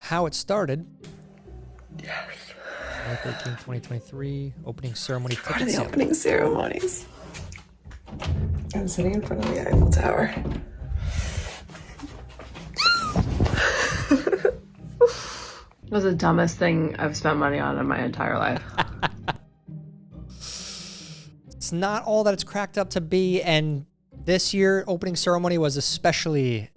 how it started. Yes. May 13, 2023, opening ceremony. What are the opening ceremonies? I'm sitting in front of the Eiffel Tower. It was the dumbest thing I've spent money on in my entire life. It's not all that it's cracked up to be, and this year opening ceremony was especially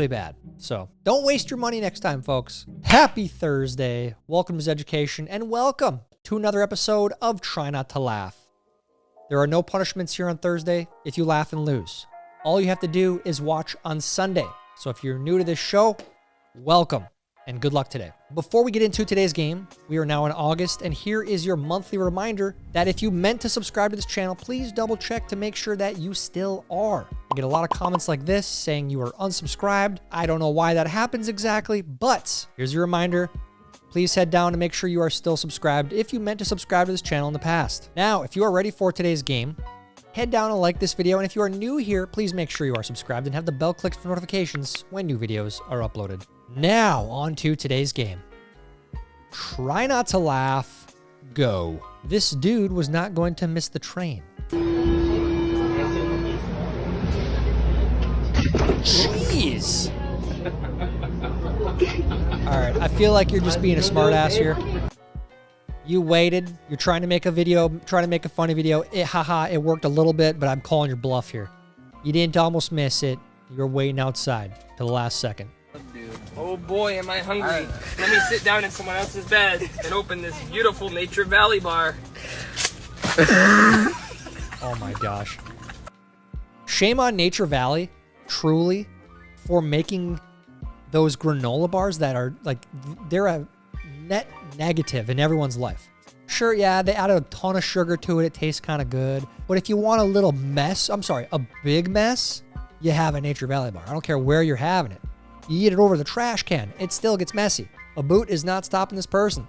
bad. So don't waste your money next time, folks. Happy Thursday. Welcome to Zeducation, and welcome to another episode of Try Not to Laugh. There are no punishments here on Thursday if you laugh and lose. All you have to do is watch on Sunday. So if you're new to this show, welcome. And good luck today. Before we get into today's game, we are now in August, and here is your monthly reminder that if you meant to subscribe to this channel, please double check to make sure that you still are. I get a lot of comments like this saying you are unsubscribed. I don't know why that happens exactly, but here's your reminder. Please head down to make sure you are still subscribed if you meant to subscribe to this channel in the past. Now, if you are ready for today's game, head down and like this video, and if you are new here, please make sure you are subscribed and have the bell clicked for notifications when new videos are uploaded. Now, on to today's game. Try not to laugh. Go. This dude was not going to miss the train. Jeez. All right, I feel like you're just being a smartass here. You waited. You're trying to make a video, trying to make a funny video. It worked a little bit, but I'm calling your bluff here. You didn't almost miss it. You're waiting outside till the last second. Oh boy, am I hungry. Let me sit down in someone else's bed and open this beautiful Nature Valley bar. Oh my gosh. Shame on Nature Valley, truly, for making those granola bars that are like, they're a net negative in everyone's life. Sure, yeah, they added a ton of sugar to it. It tastes kind of good. But if you want a little mess, a big mess, you have a Nature Valley bar. I don't care where you're having it. You eat it over the trash can, it still gets messy. A boot is not stopping this person.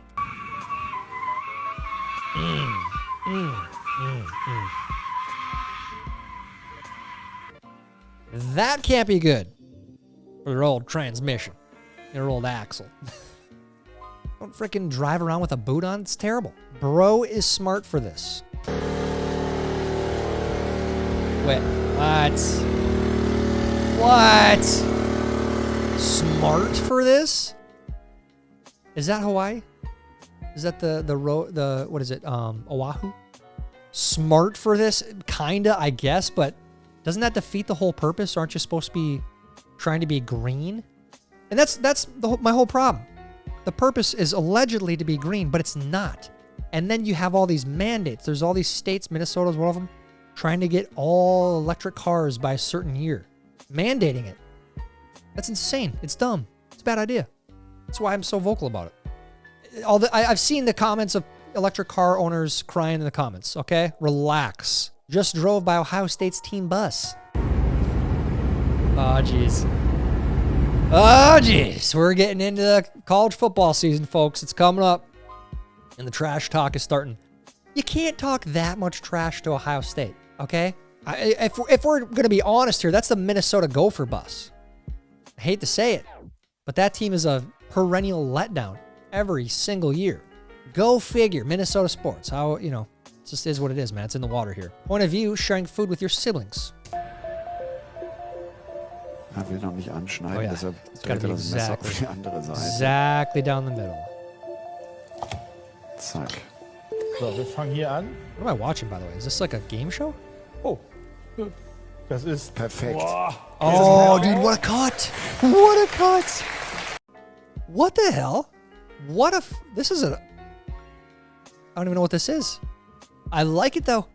That can't be good for their old transmission, their old axle. Don't freaking drive around with a boot on. It's terrible. Bro is smart for this. Wait, what? What? Smart for this? Is that Hawaii? Is that the what is it? Oahu? Smart for this? Kinda, I guess, but doesn't that defeat the whole purpose? Aren't you supposed to be trying to be green? And that's my whole problem. The purpose is allegedly to be green, but it's not. And then you have all these mandates. There's all these states, Minnesota's one of them, trying to get all electric cars by a certain year. Mandating it. That's insane. It's dumb. It's a bad idea. That's why I'm so vocal about it. I've seen the comments of electric car owners crying in the comments, okay? Relax. Just drove by Ohio State's team bus. Oh, jeez. Oh, jeez. We're getting into the college football season, folks. It's coming up. And the trash talk is starting. You can't talk that much trash to Ohio State, okay? If we're going to be honest here, that's the Minnesota Gopher bus. I hate to say it, but that team is a perennial letdown every single year. Go figure. Minnesota sports. How, it just is what it is, man. It's in the water here. Point of view, sharing food with your siblings. Er will noch nicht anschneiden, Oh yeah, deshalb it's got to dreht be das Messer auf die andere Seite. exactly down the middle. Zack. So, wir fangen hier an. What am I watching, by the way? Is this like a game show? Oh, das ist Perfekt. Boah. Oh, dude, what a cut! What a cut! What the hell? This is I don't even know what this is. I like it though.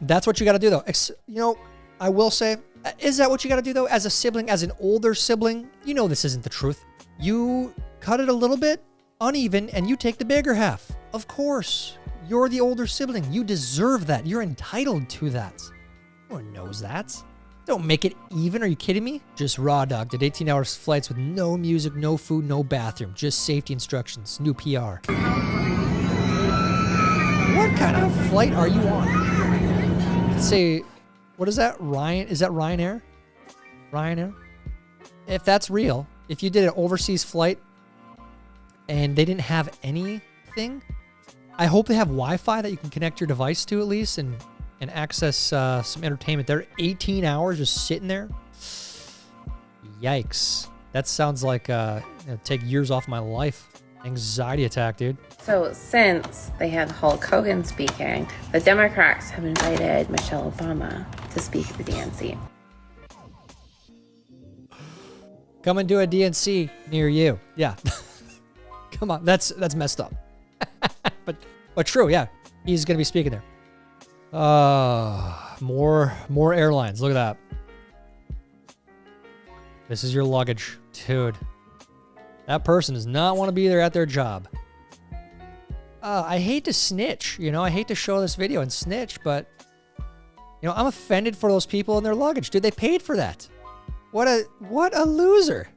That's what you got to do though. I will say, is that what you got to do though? As a sibling, as an older sibling, this isn't the truth. You cut it a little bit uneven and you take the bigger half. Of course, you're the older sibling. You deserve that. You're entitled to that. No one knows that. Don't make it even. Are you kidding me? Just raw dog. Did 18-hour flights with no music, no food, no bathroom. Just safety instructions. New PR. What kind of flight are you on? Let's say, what is that? Ryan? Is that Ryanair? Ryanair? If that's real, if you did an overseas flight and they didn't have anything, I hope they have Wi-Fi that you can connect your device to at least and access some entertainment. They're 18 hours just sitting there. Yikes. That sounds like it'd take years off my life. Anxiety attack, dude. So since they had Hulk Hogan speaking, the Democrats have invited Michelle Obama to speak at the DNC. Come and do a DNC near you. Yeah. Come on. That's messed up. but true, yeah. He's going to be speaking there. More airlines. Look at that. This is your luggage. Dude. That person does not want to be there at their job. I hate to snitch, you know. I hate to show this video and snitch, but, you know, I'm offended for those people and their luggage. Dude, they paid for that. What a loser.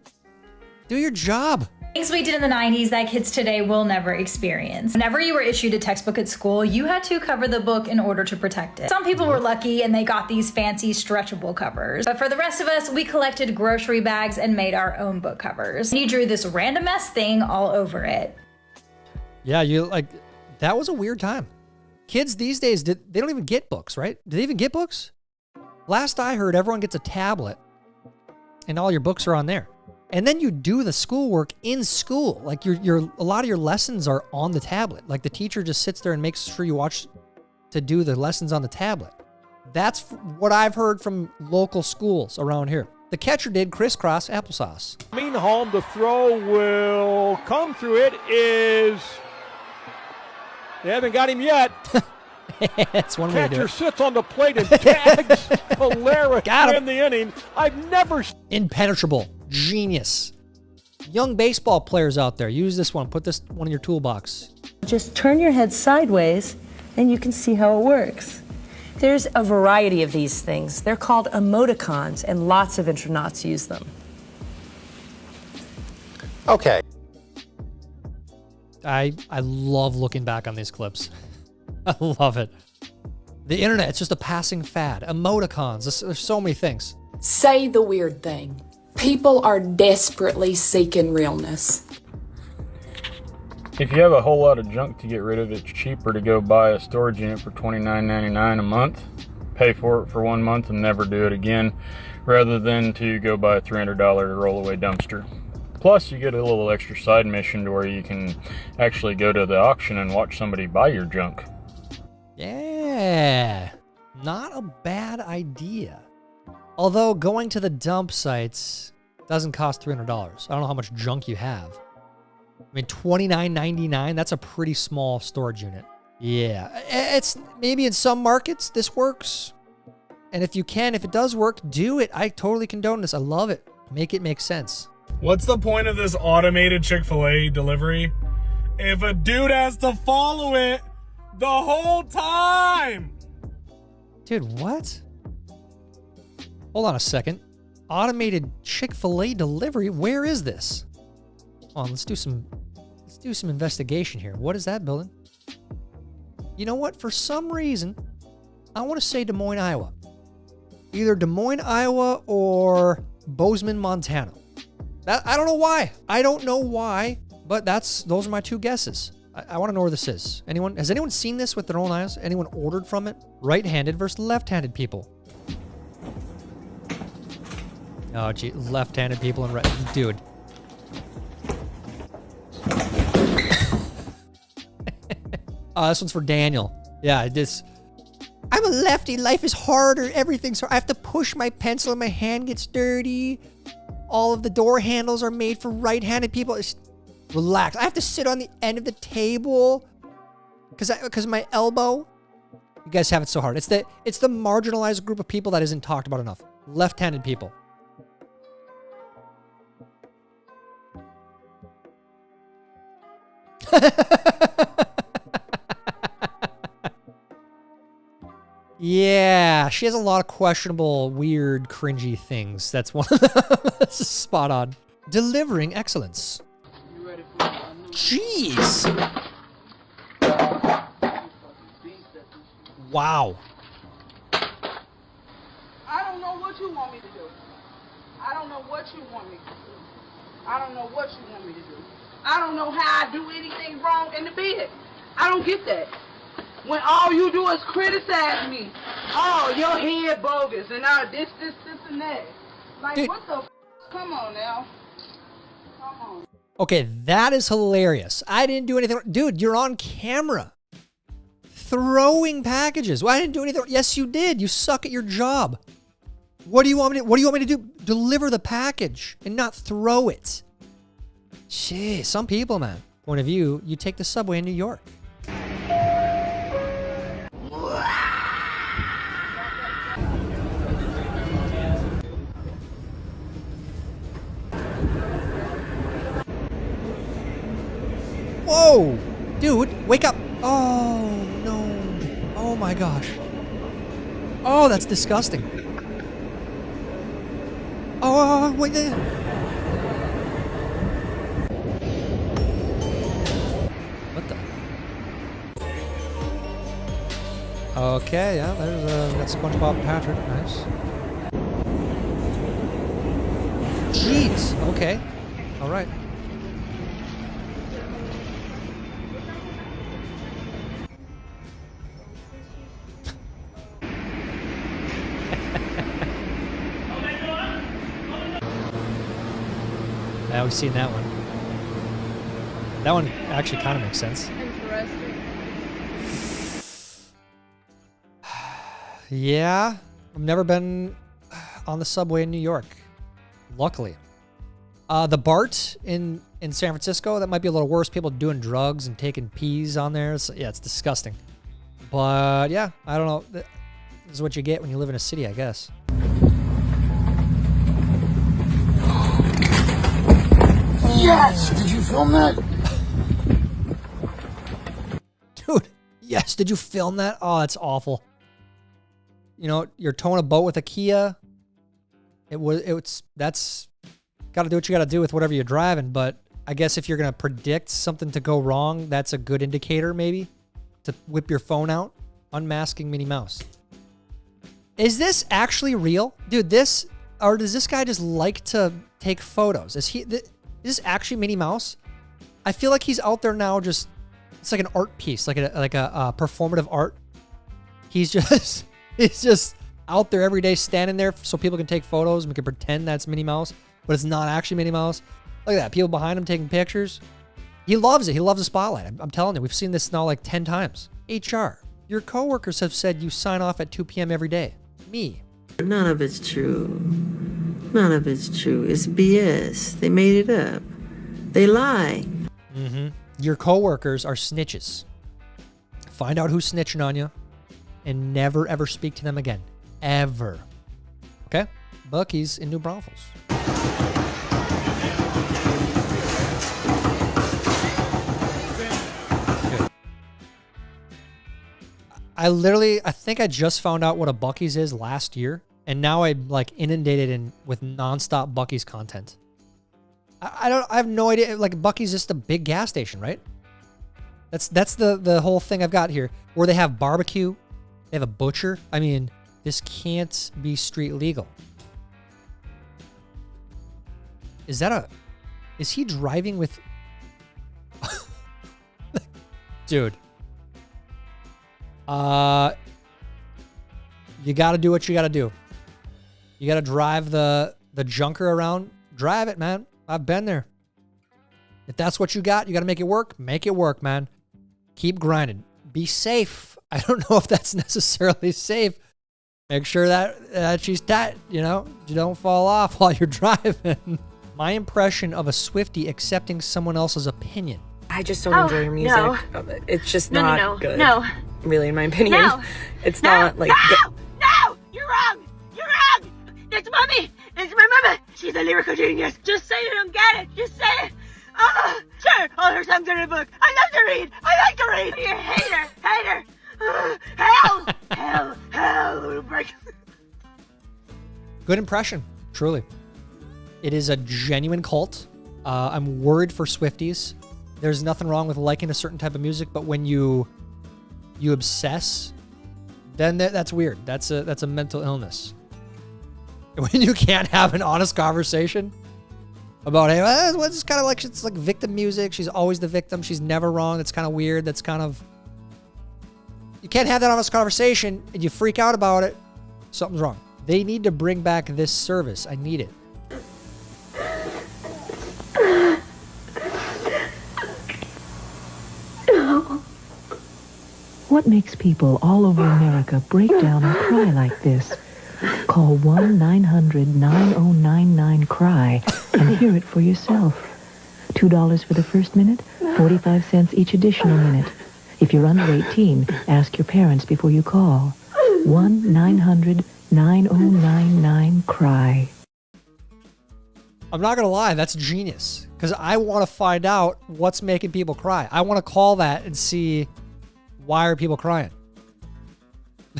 Do your job. Things we did in the 90s that kids today will never experience. Whenever you were issued a textbook at school, you had to cover the book in order to protect it. Some people were lucky and they got these fancy stretchable covers. But for the rest of us, we collected grocery bags and made our own book covers. And you drew this random ass thing all over it. Yeah, that was a weird time. Kids these days, they don't even get books, right? Do they even get books? Last I heard, everyone gets a tablet and all your books are on there. And then you do the schoolwork in school. Like a lot of your lessons are on the tablet. Like the teacher just sits there and makes sure you watch to do the lessons on the tablet. That's what I've heard from local schools around here. The catcher did crisscross applesauce. Home, the throw will come through. It is. They haven't got him yet. That's one way to do Catcher it. sits on the plate and tags Valera Got him. in the inning. I've never. Impenetrable. Genius. Young baseball players out there, use this one. Put this one in your toolbox. Just turn your head sideways and you can see how it works. There's a variety of these things. They're called emoticons and lots of intranauts use them. Okay. I love looking back on these clips. I love it. The internet, it's just a passing fad. Emoticons, there's so many things. Say the weird thing. People are desperately seeking realness. If you have a whole lot of junk to get rid of, it's cheaper to go buy a storage unit for $29.99 a month, pay for it for 1 month and never do it again, rather than to go buy a $300 rollaway dumpster. Plus, you get a little extra side mission to where you can actually go to the auction and watch somebody buy your junk. Yeah, not a bad idea. Although going to the dump sites doesn't cost $300. I don't know how much junk you have. I mean, $29.99, that's a pretty small storage unit. Yeah, it's maybe in some markets this works. And if it does work, do it. I totally condone this. I love it. Make it make sense. What's the point of this automated ChickfilA delivery if a dude has to follow it the whole time? Dude, what? Hold on a second. Automated ChickfilA delivery? Where is this? Hold on, let's do some investigation here. What is that building? You know what? For some reason, I want to say Des Moines, Iowa. Either Des Moines, Iowa or Bozeman, Montana. I don't know why. I don't know why, but those are my two guesses. I want to know where this is. Has anyone seen this with their own eyes? Anyone ordered from it? Right-handed versus left-handed people. Oh, gee, left-handed people and right. Dude. This one's for Daniel. Yeah, I'm a lefty. Life is harder. Everything's hard. I have to push my pencil and my hand gets dirty. All of the door handles are made for right-handed people. Relax. I have to sit on the end of the table because my elbow. You guys have it so hard. It's the marginalized group of people that isn't talked about enough. Left-handed people. Yeah, she has a lot of questionable, weird, cringy things. That's one of them. That's spot on. Delivering excellence. Jeez. Wow. I don't know what you want me to do. I don't know what you want me to do. I don't know what you want me to do. I don't know how I do anything wrong in the bed. I don't get that. When all you do is criticize me. Oh, your head bogus and all this, and that. Like, Dude. what the f? Come on now. Come on. Okay, that is hilarious. I didn't do anything. Dude, you're on camera. Throwing packages. Well, I didn't do anything. Yes, you did. You suck at your job. What do you want me to do? Deliver the package and not throw it. Jeez, some people, man. Point of view, you take the subway in New York. Whoa! Dude, wake up! Oh, no. Oh my gosh. Oh, that's disgusting. Oh, wait there. What the? Okay, yeah, there's that SpongeBob Patrick. Nice. Jeez. Okay. All right. Yeah, we've seen that one. That one actually kind of makes sense. Interesting. Yeah, I've never been on the subway in New York. Luckily. The BART in San Francisco, that might be a little worse. People doing drugs and taking peas on there. Yeah, it's disgusting. But yeah, I don't know. This is what you get when you live in a city, I guess. Yes! Did you film that? Dude, yes, did you film that? Oh, that's awful. You know, you're towing a boat with a Kia. That's got to do what you got to do with whatever you're driving, but I guess if you're going to predict something to go wrong, that's a good indicator maybe to whip your phone out. Unmasking Minnie Mouse. Is this actually real? Dude, or does this guy just like to take photos? Is this actually Minnie Mouse? I feel like he's out there now just, it's like an art piece, like a performative art. He's just out there every day standing there so people can take photos and we can pretend that's Minnie Mouse, but it's not actually Minnie Mouse. Look at that. People behind him taking pictures. He loves it. He loves the spotlight. I'm telling you, we've seen this now like 10 times. HR, your coworkers have said you sign off at 2 p.m. every day. Me. None of it's true. None of it's true. It's BS. They made it up. They lie. Mm-hmm. Your coworkers are snitches. Find out who's snitching on you and never, ever speak to them again. Ever. Okay? Buc-ee's in New Braunfels. I think I just found out what a Buc-ee's is last year, and now I'm like inundated with nonstop Buc-ee's content. I have no idea. Like, Buc-ee's just a big gas station, right? That's the whole thing I've got here. Where they have barbecue, they have a butcher. I mean, this can't be street legal. Is he driving with? Dude. You got to do what you got to do. You got to drive the junker around. Drive it, man. I've been there. If that's what you got to make it work. Make it work, man. Keep grinding. Be safe. I don't know if that's necessarily safe. Make sure that she's tight, you know, you don't fall off while you're driving. My impression of a Swiftie accepting someone else's opinion. I just don't enjoy your music. No. It's just No, not no, no, good. no. Really, in my opinion. No. It's No, not like no, you're wrong. You're wrong. It's mommy. It's my mama. She's a lyrical genius. Just say you don't get it. Just say it. Sure. All her songs are in a book. I love to read. I like to read. You hater. Hell. Break. Good impression, truly. It is a genuine cult. I'm worried for Swifties. There's nothing wrong with liking a certain type of music, but when you obsess, then that's weird. That's a mental illness. When you can't have an honest conversation, about, hey, well, it's kind of like, it's like victim music. She's always the victim. She's never wrong. That's kind of weird. That's kind of, you can't have that honest conversation and you freak out about it. Something's wrong. They need to bring back this service. I need it. What makes people all over America break down and cry like this? Call 1-900-9099-CRY and hear it for yourself. $2 for the first minute, 45 cents each additional minute. If you're under 18, ask your parents before you call. 1-900-9099-CRY. I'm not going to lie, that's genius. Because I want to find out what's making people cry. I want to call that and see why are people crying.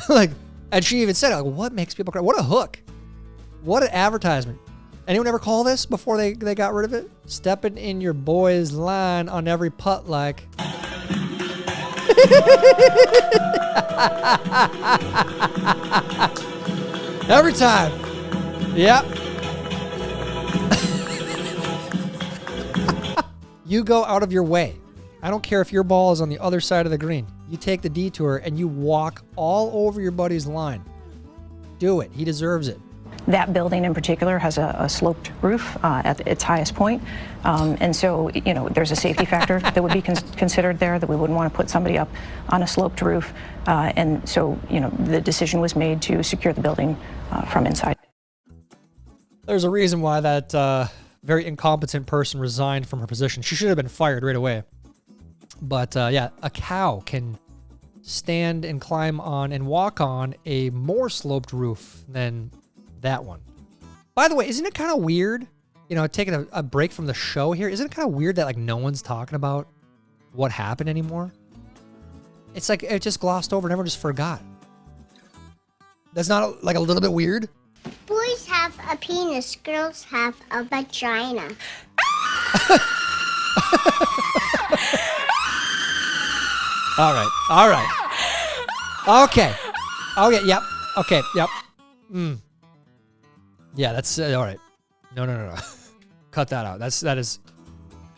Like, and she even said, like, what makes people cry? What a hook. What an advertisement. Anyone ever call this before they got rid of it? Stepping in your boy's line on every putt like. Every time. Yep. You go out of your way. I don't care if your ball is on the other side of the green. You take the detour and you walk all over your buddy's line. Do it. He deserves it. That building in particular has a sloped roof at its highest point. And so, you know, there's a safety factor that would be considered there, that we wouldn't want to put somebody up on a sloped roof. And so, you know, the decision was made to secure the building from inside. There's a reason why that very incompetent person resigned from her position. She should have been fired right away. But yeah, a cow can stand and climb on and walk on a more sloped roof than that one. By the way, isn't it kind of weird, you know, taking a break from the show here? Isn't it kind of weird that like no one's talking about what happened anymore? It's like it just glossed over and everyone just forgot. That's not like a little bit weird? Boys have a penis, girls have a vagina. All right. All right. Okay. Okay. Yep. Okay. Yep. Yeah, that's all right. No. Cut that out. That is.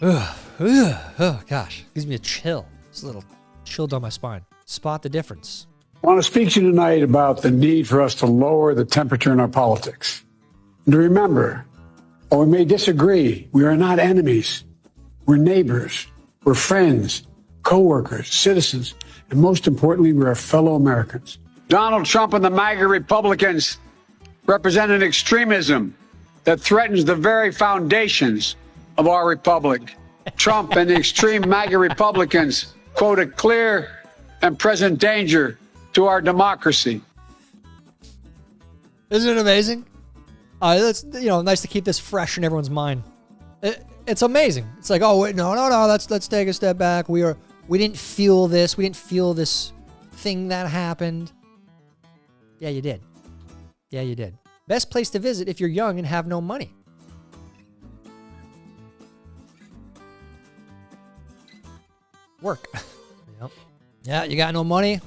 Oh gosh, gives me a chill. It's a little chill down my spine. Spot the difference. I want to speak to you tonight about the need for us to lower the temperature in our politics. And to remember, while we may disagree, we are not enemies. We're neighbors. We're friends, co-workers, citizens, and most importantly, we're our fellow Americans. Donald Trump and the MAGA Republicans represent an extremism that threatens the very foundations of our republic. Trump and the extreme MAGA Republicans quote a clear and present danger to our democracy. Isn't it amazing? It's, you know, nice to keep this fresh in everyone's mind. It's amazing. It's like, oh wait, no. Let's take a step back. We didn't feel this. We didn't feel this thing that happened. Yeah, you did. Yeah, you did. Best place to visit if you're young and have no money. Work. Yep. Yeah, you got no money?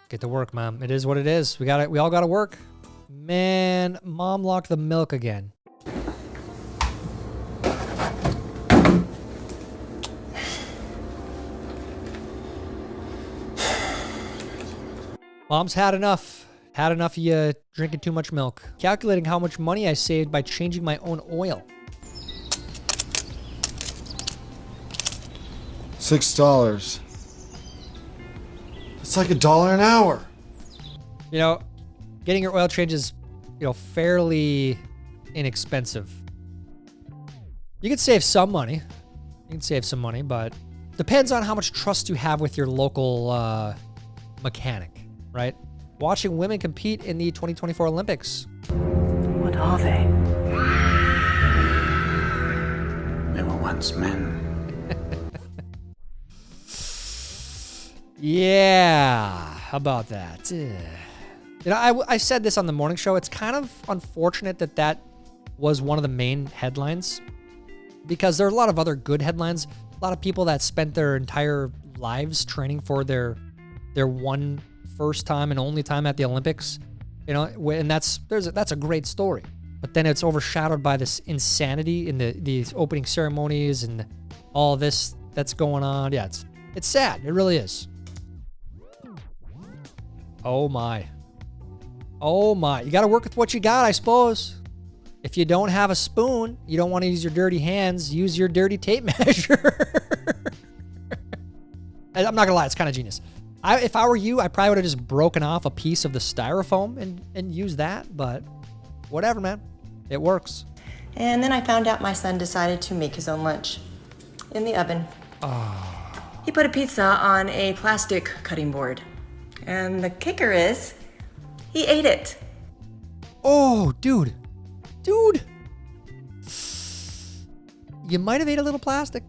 Get to work, Mom. It is what it is. We all got to work. Man, Mom locked the milk again. Mom's had enough. Had enough of you drinking too much milk. Calculating how much money I saved by changing my own oil. $6. It's like $1 an hour. You know, getting your oil change is, you know, fairly inexpensive. You can save some money. You can save some money, but depends on how much trust you have with your local mechanic, right? Watching women compete in the 2024 Olympics. What are they? They were once men. Yeah, how about that? You know, I said this on the morning show. It's kind of unfortunate that was one of the main headlines because there are a lot of other good headlines. A lot of people that spent their entire lives training for their first time and only time at the Olympics, you know, and that's a great story. but then it's overshadowed by this insanity in these opening ceremonies and all this that's going on. Yeah, it's sad. It really is. Oh my. Oh my. You got to work with what you got, I suppose. If you don't have a spoon, you don't want to use your dirty hands, use your dirty tape measure. I'm not going to lie, it's kind of genius. If I were you, I probably would have just broken off a piece of the styrofoam and used that, but whatever, man. It works. And then I found out my son decided to make his own lunch in the oven. Oh. He put a pizza on a plastic cutting board. And the kicker is, he ate it. Oh, dude. Dude. You might have ate a little plastic.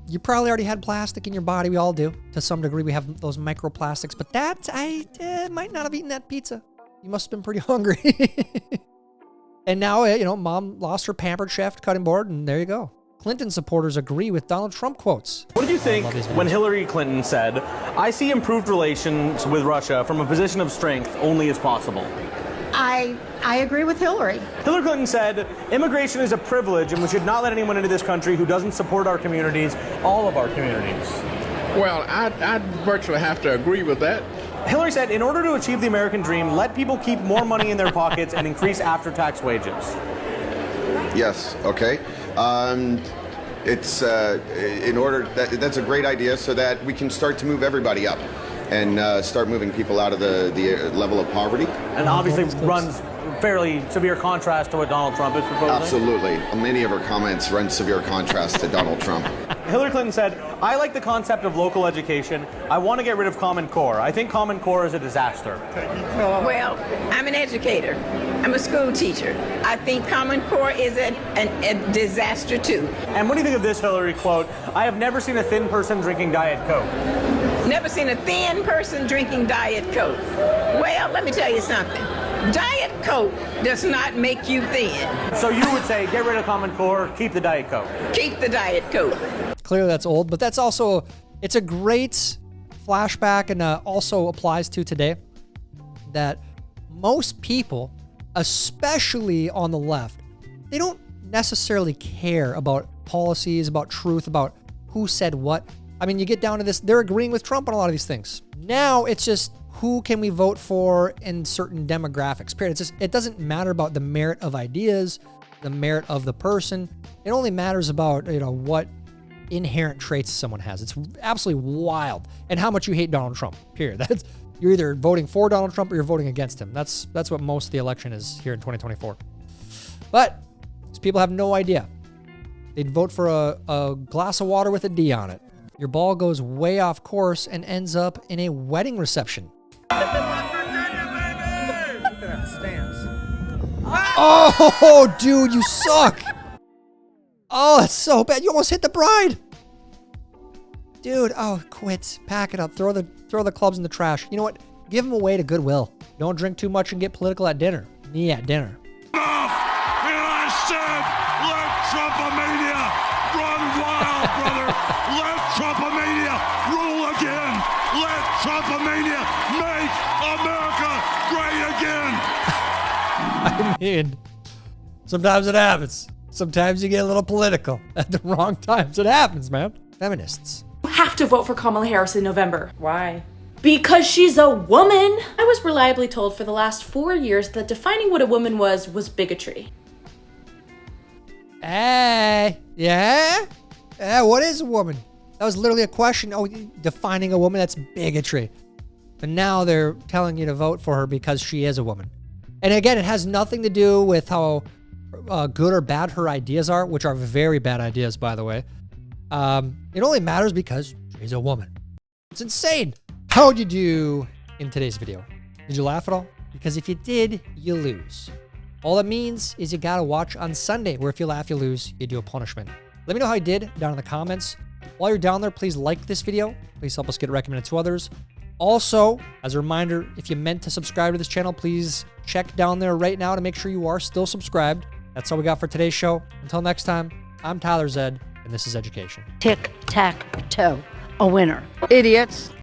You probably already had plastic in your body. We all do. To some degree, we have those microplastics. But I might not have eaten that pizza. You must have been pretty hungry. And now, mom lost her Pampered Chef cutting board, and there you go. Clinton supporters agree with Donald Trump quotes. What did you think when Hillary Clinton said, "I see improved relations with Russia from a position of strength only as possible"? I agree with Hillary. Hillary Clinton said, "Immigration is a privilege and we should not let anyone into this country who doesn't support our communities, all of our communities." Well, I'd virtually have to agree with that. Hillary said, "In order to achieve the American dream, let people keep more money in their pockets and increase after-tax wages." Yes, okay. It's in order that's a great idea so that we can start to move everybody up and start moving people out of the level of poverty. And obviously runs fairly severe contrast to what Donald Trump is proposing. Absolutely. Many of her comments run severe contrast to Donald Trump. Hillary Clinton said, "I like the concept of local education. I want to get rid of Common Core. I think Common Core is a disaster." Well, I'm an educator. I'm a school teacher. I think Common Core is a disaster too. And what do you think of this Hillary quote? "I have never seen a thin person drinking Diet Coke." Never seen a thin person drinking Diet Coke. Well, let me tell you something. Diet Coke does not make you thin. So you would say, get rid of Common Core, keep the Diet Coke. Keep the Diet Coke. Clearly that's old, but that's also, it's a great flashback and also applies to today that most people, especially on the left, they don't necessarily care about policies, about truth, about who said what. I mean, you get down to this, they're agreeing with Trump on a lot of these things. Now it's just, who can we vote for in certain demographics, period. It's just, it doesn't matter about the merit of ideas, the merit of the person. It only matters about, what inherent traits someone has. It's absolutely wild. And how much you hate Donald Trump, period. You're either voting for Donald Trump or you're voting against him. That's what most of the election is here in 2024. But these people have no idea. They'd vote for a glass of water with a D on it. Your ball goes way off course and ends up in a wedding reception. Oh, dude, you suck. Oh, that's so bad. You almost hit the bride. Dude, oh, quit. Pack it up. Throw the clubs in the trash. You know what? Give them away to Goodwill. Don't drink too much and get political at dinner. Me at dinner. Enough! And I said, let Trumpomania run wild, brother. Let Trumpomania rule again. Let Trumpomania make America great again. I mean, sometimes it happens. Sometimes you get a little political at the wrong times. It happens, man. Feminists. You have to vote for Kamala Harris in November. Why? Because she's a woman. I was reliably told for the last 4 years that defining what a woman was bigotry. Hey, yeah? What is a woman? That was literally a question. Oh, defining a woman, that's bigotry. But now they're telling you to vote for her because she is a woman. And again, it has nothing to do with how good or bad her ideas are, which are very bad ideas, by the way. It only matters because she's a woman. It's insane. How'd you do in today's video? Did you laugh at all? Because if you did, you lose. All that means is you gotta watch on Sunday, where if you laugh, you lose, you do a punishment. Let me know how you did down in the comments. While you're down there, please like this video. Please help us get it recommended to others. Also, as a reminder, if you meant to subscribe to this channel, please check down there right now to make sure you are still subscribed. That's all we got for today's show. Until next time, I'm Tyler Zed, and this is Zeducation. Tic-tac-toe. A winner. Idiots.